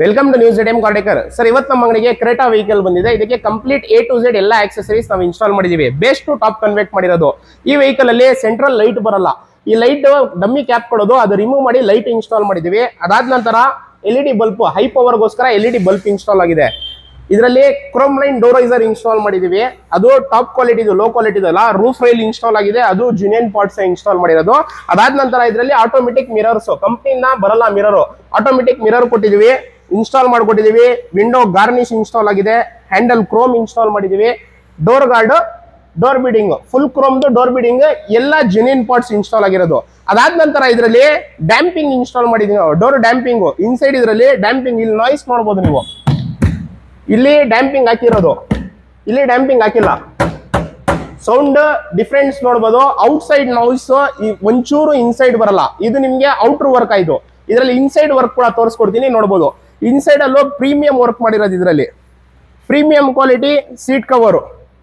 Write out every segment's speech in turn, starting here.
Welcome to news ATM caretaker sir. ಇವತ್ತು ನಮ್ಮ ಅಂಗಡಿಗೆ ಕ್ರೇಟಾ ವೆಹಿಕಲ್ ಬಂದಿದೆ. ಇದಕ್ಕೆ ಕಂಪ್ಲೀಟ್ A to Z ಎಲ್ಲ ಆಕ್ಸೆಸರೀಸ್ ನಾವು ಇನ್ಸ್ಟಾಲ್ ಮಾಡಿದೀವಿ. ಬೇಸ್ ಟು ಟಾಪ್ ಕನ್ವರ್ಟ್ ಮಾಡಿರೋದು. ಈ ವೆಹಿಕಲ್ ಅಲ್ಲಿ ಸೆಂಟ್ರಲ್ ಲೈಟ್ ಬರಲ್ಲ. ಈ ಲೈಟ್ ಡಮ್ಮಿ ಕ್ಯಾಪ್ ಕೊಡೋದು, ಅದು ರಿಮೂವ್ ಮಾಡಿ ಲೈಟ್ ಇನ್ಸ್ಟಾಲ್ ಮಾಡಿದೀವಿ. ಅದಾದ ನಂತರ LED ಬಲ್ಬ್, ಹೈ ಪವರ್ ಗೋಸ್ಕರ LED ಬಲ್ಬ್ ಇನ್ಸ್ಟಾಲ್ ಆಗಿದೆ. ಇದರಲ್ಲಿ ಕ್ರೋಮ್ ಲೈನ್ ಡೋರೈಸರ್ ಇನ್ಸ್ಟಾಲ್ ಮಾಡಿದೀವಿ. ಅದು ಟಾಪ್ ಕ್ವಾಲಿಟಿ, ಲೋ ಕ್ವಾಲಿಟಿ ಅಲ್ಲ. ರೂಫ್ ರೈಲ್ ಇನ್ಸ್ಟಾಲ್ ಆಗಿದೆ, ಅದು ಜುನಿಯನ್ ಪಾರ್ಟ್ಸ್ ಇನ್ಸ್ಟಾಲ್ ಮಾಡಿರೋದು. ಅದಾದ ನಂತರ ಇದರಲ್ಲಿ ಆಟೋಮೆಟಿಕ್ ಮಿರರ್ಸ್, ಕಂಪ್ನಿಯಿಂದ ಬರಲ್ಲ ಮಿರರ್, ಆಟೋಮೆಟಿಕ್ ಮಿರರ್ ಕೊಟ್ಟಿದೀವಿ, ಇನ್ಸ್ಟಾಲ್ ಮಾಡ್ಕೊಟ್ಟಿದೀವಿ. ವಿಂಡೋ ಗಾರ್ನಿಶ್ ಇನ್ಸ್ಟಾಲ್ ಆಗಿದೆ, ಹ್ಯಾಂಡಲ್ ಕ್ರೋಮ್ ಇನ್ಸ್ಟಾಲ್ ಮಾಡಿದೀವಿ. Door guard, door beading, full chrome door beading ಎಲ್ಲ ಜೆನ್ಯೂನ್ ಪಾರ್ಟ್ಸ್ ಇನ್ಸ್ಟಾಲ್ ಆಗಿರೋದು. ಅದಾದ ನಂತರ ಇದರಲ್ಲಿ ಡ್ಯಾಂಪಿಂಗ್ ಇನ್ಸ್ಟಾಲ್ ಮಾಡಿದೀವಿ ನಾವು. ಡೋರ್ ಡ್ಯಾಂಪಿಂಗ್ ಇನ್ಸೈಡ್ ಇದರಲ್ಲಿ ಡ್ಯಾಂಪಿಂಗ್, ಇಲ್ಲಿ ನಾಯ್ಸ್ ನೋಡ್ಬೋದು ನೀವು. ಇಲ್ಲಿ ಡ್ಯಾಂಪಿಂಗ್ ಹಾಕಿರೋದು, ಇಲ್ಲಿ ಡ್ಯಾಂಪಿಂಗ್ ಹಾಕಿಲ್ಲ. ಸೌಂಡ್ ಡಿಫ್ರೆನ್ಸ್ ನೋಡ್ಬೋದು. ಔಟ್ಸೈಡ್ ನಾಯ್ಸ್ ಒಂಚೂರು ಇನ್ಸೈಡ್ ಬರಲ್ಲ. ಇದು ನಿಮ್ಗೆ ಔಟರ್ ವರ್ಕ್ ಆಯ್ತು. ಇದರಲ್ಲಿ ಇನ್ಸೈಡ್ ವರ್ಕ್ ಕೂಡ ತೋರಿಸ್ಕೊಡ್ತೀನಿ, ನೋಡ್ಬೋದು. ಇನ್ಸೈಡ್ ಅಲ್ಲೂ ಪ್ರೀಮಿಯಂ ವರ್ಕ್ ಮಾಡಿರೋದು. ಇದರಲ್ಲಿ premium quality seat cover,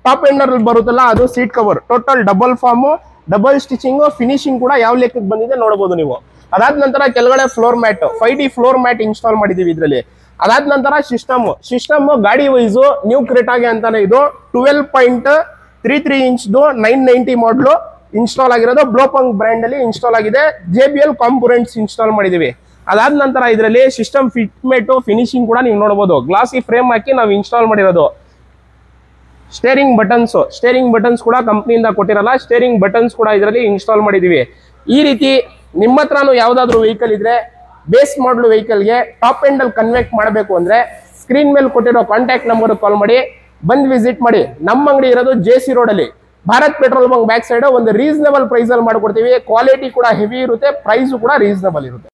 top ಎಂಡರ್ ಬರುತ್ತಲ್ಲ ಅದು seat cover. Total double foam, double stitching, finishing ಕೂಡ ಯಾವ ಲೆಕ್ಕಕ್ಕೆ ಬಂದಿದೆ ನೋಡಬಹುದು ನೀವು. ಅದಾದ ನಂತರ ಕೆಳಗಡೆ floor mat, 5D floor mat install ಮಾಡಿದೀವಿ ಇದರಲ್ಲಿ. ಅದಾದ ನಂತರ ಸಿಸ್ಟಮ್ ಗಾಡಿ ವೈಸು ನ್ಯೂ ಕ್ರೇಟಾಗೆ ಅಂತಾನೆ ಇದು 12.33 ಇಂಚ್ದು 990 ಮಾಡಲು ಇನ್ಸ್ಟಾಲ್ ಆಗಿರೋದು. ಬ್ಲೋಪಂಗ್ ಬ್ರ್ಯಾಂಡ್ ಅಲ್ಲಿ ಇನ್ಸ್ಟಾಲ್ ಆಗಿದೆ. JBL ಕಾಂಪೋನೆಂಟ್ಸ್ ಇನ್ಸ್ಟಾಲ್ ಮಾಡಿದೀವಿ. ಅದಾದ ನಂತರ ಇದರಲ್ಲಿ ಸಿಸ್ಟಮ್ ಫಿಟ್ಮೆಂಟ್, ಫಿನಿಶಿಂಗ್ ಕೂಡ ನೀವು ನೋಡಬಹುದು. ಗ್ಲಾಸಿ ಫ್ರೇಮ್ ಹಾಕಿ ನಾವು ಇನ್ಸ್ಟಾಲ್ ಮಾಡಿರೋದು. ಸ್ಟೇರಿಂಗ್ ಬಟನ್ಸ್ ಕೂಡ ಕಂಪ್ನಿಯಿಂದ ಕೊಟ್ಟಿರಲ್ಲ. ಸ್ಟೇರಿಂಗ್ ಬಟನ್ಸ್ ಕೂಡ ಇದರಲ್ಲಿ ಇನ್ಸ್ಟಾಲ್ ಮಾಡಿದೀವಿ. ಈ ರೀತಿ ನಿಮ್ಮ ಹತ್ರನೂ ಯಾವ್ದಾದ್ರು ವೆಹಿಕಲ್ ಇದ್ರೆ, ಬೇಸ್ ಮಾಡಲ್ ವೆಹಿಕಲ್ಗೆ ಟಾಪ್ ಎಂಡ್ ಅಲ್ಲಿ ಕನ್ವರ್ಟ್ ಮಾಡಬೇಕು ಅಂದ್ರೆ ಸ್ಕ್ರೀನ್ ಮೇಲೆ ಕೊಟ್ಟಿರೋ ಕಾಂಟ್ಯಾಕ್ಟ್ ನಂಬರ್ ಕಾಲ್ ಮಾಡಿ, ಬಂದು ವಿಸಿಟ್ ಮಾಡಿ. ನಮ್ಮ ಅಂಗಡಿ ಇರೋದು JC ರೋಡ್ ಅಲ್ಲಿ, Bharat petrol bunk back side. ಒಂದು ರೀಸನಬಲ್ ಪ್ರೈಸ್ ಅಲ್ಲಿ ಮಾಡ್ಕೊಡ್ತೀವಿ. ಕ್ವಾಲಿಟಿ ಕೂಡ ಹೆವಿ ಇರುತ್ತೆ, ಪ್ರೈಸ್ ಕೂಡ ರೀಸನಬಲ್ ಇರುತ್ತೆ.